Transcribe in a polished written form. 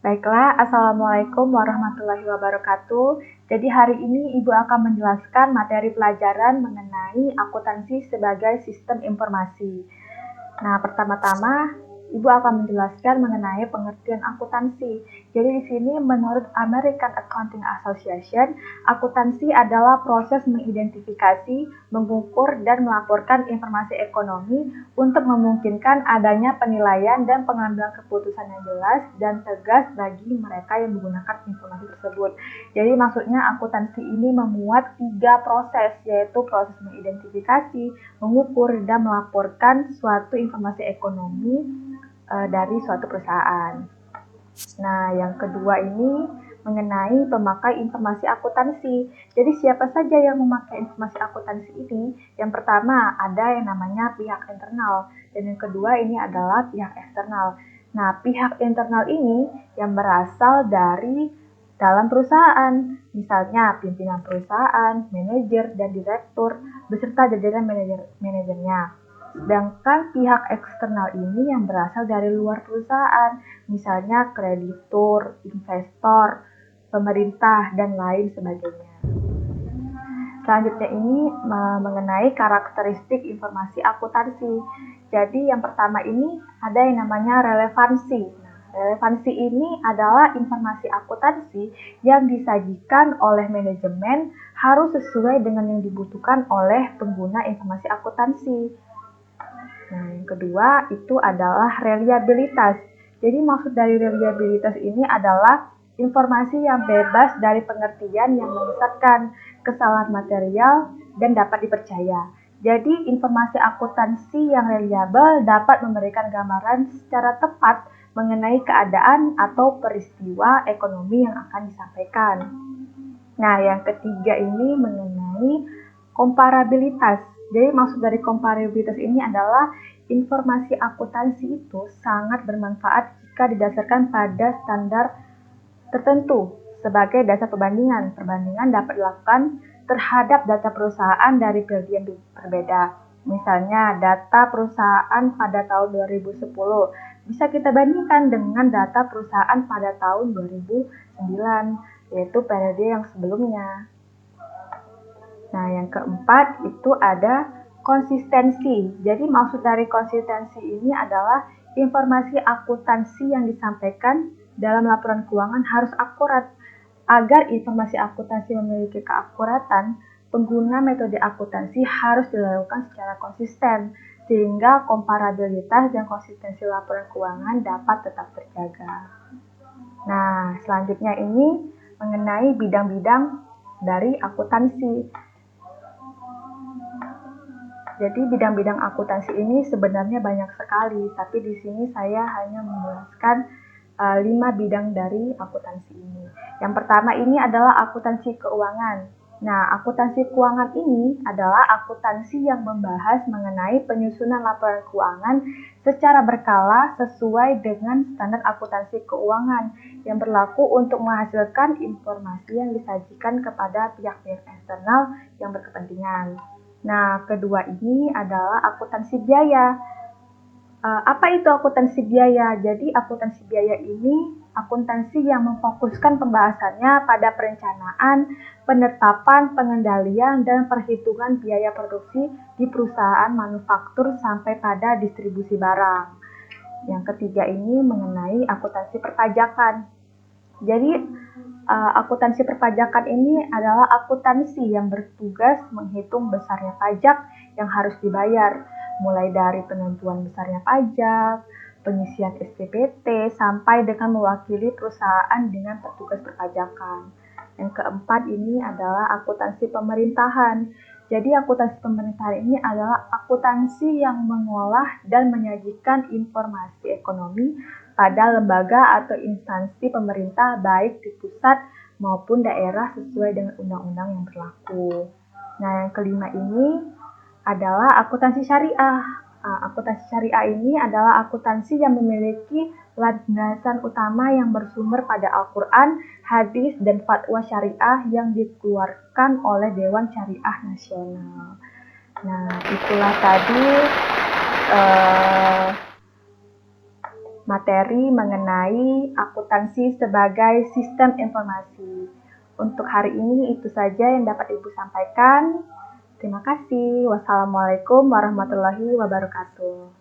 Baiklah, Assalamualaikum warahmatullahi wabarakatuh. Jadi hari ini Ibu akan menjelaskan materi pelajaran mengenai akuntansi sebagai sistem informasi. Nah, pertama-tama Ibu akan menjelaskan mengenai pengertian akuntansi. Jadi di sini menurut American Accounting Association, akuntansi adalah proses mengidentifikasi, mengukur, dan melaporkan informasi ekonomi untuk memungkinkan adanya penilaian dan pengambilan keputusan yang jelas dan tegas bagi mereka yang menggunakan informasi tersebut. Jadi maksudnya akuntansi ini memuat 3 proses, yaitu proses mengidentifikasi, mengukur, dan melaporkan suatu informasi ekonomi dari suatu perusahaan. Nah, yang kedua ini mengenai pemakai informasi akuntansi. Jadi siapa saja yang memakai informasi akuntansi ini? Yang pertama ada yang namanya pihak internal, dan yang kedua ini adalah pihak eksternal. Nah, pihak internal ini yang berasal dari dalam perusahaan, misalnya pimpinan perusahaan, manajer, dan direktur, beserta jajaran manajernya. Sedangkan pihak eksternal ini yang berasal dari luar perusahaan, misalnya kreditur, investor, pemerintah, dan lain sebagainya. Selanjutnya ini mengenai karakteristik informasi akuntansi. Jadi yang pertama ini ada yang namanya relevansi. Relevansi ini adalah informasi akuntansi yang disajikan oleh manajemen harus sesuai dengan yang dibutuhkan oleh pengguna informasi akuntansi. Nah, yang kedua itu adalah reliabilitas. Jadi maksud dari reliabilitas ini adalah informasi yang bebas dari pengertian yang menyesatkan, kesalahan material, dan dapat dipercaya. Jadi informasi akuntansi yang reliabel dapat memberikan gambaran secara tepat mengenai keadaan atau peristiwa ekonomi yang akan disampaikan. Nah, yang ketiga ini mengenai komparabilitas. Jadi maksud dari komparabilitas ini adalah informasi akuntansi itu sangat bermanfaat jika didasarkan pada standar tertentu sebagai dasar perbandingan. Perbandingan dapat dilakukan terhadap data perusahaan dari periode yang berbeda. Misalnya data perusahaan pada tahun 2010 bisa kita bandingkan dengan data perusahaan pada tahun 2009, yaitu periode yang sebelumnya. Nah, yang keempat itu ada konsistensi. Jadi maksud dari konsistensi ini adalah informasi akuntansi yang disampaikan dalam laporan keuangan harus akurat. Agar informasi akuntansi memiliki keakuratan, pengguna metode akuntansi harus dilakukan secara konsisten, sehingga komparabilitas dan konsistensi laporan keuangan dapat tetap terjaga. Nah, selanjutnya ini mengenai bidang-bidang dari akuntansi. Jadi bidang-bidang akuntansi ini sebenarnya banyak sekali, tapi di sini saya hanya menjelaskan 5 bidang dari akuntansi ini. Yang pertama ini adalah akuntansi keuangan. Nah, akuntansi keuangan ini adalah akuntansi yang membahas mengenai penyusunan laporan keuangan secara berkala sesuai dengan standar akuntansi keuangan yang berlaku untuk menghasilkan informasi yang disajikan kepada pihak-pihak eksternal yang berkepentingan. Nah, kedua ini adalah akuntansi biaya. Apa itu akuntansi biaya? Jadi akuntansi biaya ini akuntansi yang memfokuskan pembahasannya pada perencanaan, penetapan, pengendalian, dan perhitungan biaya produksi di perusahaan manufaktur sampai pada distribusi barang. Yang ketiga ini mengenai akuntansi perpajakan. Jadi akuntansi perpajakan ini adalah akuntansi yang bertugas menghitung besarnya pajak yang harus dibayar, mulai dari penentuan besarnya pajak, pengisian SPPT, sampai dengan mewakili perusahaan dengan petugas perpajakan. Yang keempat ini adalah akuntansi pemerintahan. Jadi akuntansi pemerintahan ini adalah akuntansi yang mengolah dan menyajikan informasi ekonomi pada lembaga atau instansi pemerintah baik di pusat maupun daerah sesuai dengan undang-undang yang berlaku. Nah, yang kelima ini adalah akuntansi syariah. Akuntansi syariah ini adalah akuntansi yang memiliki landasan utama yang bersumber pada Al-Quran, hadis, dan fatwa syariah yang dikeluarkan oleh Dewan Syariah Nasional. Nah, itulah tadi materi mengenai akuntansi sebagai sistem informasi. Untuk hari ini itu saja yang dapat Ibu sampaikan. Terima kasih. Wassalamualaikum warahmatullahi wabarakatuh.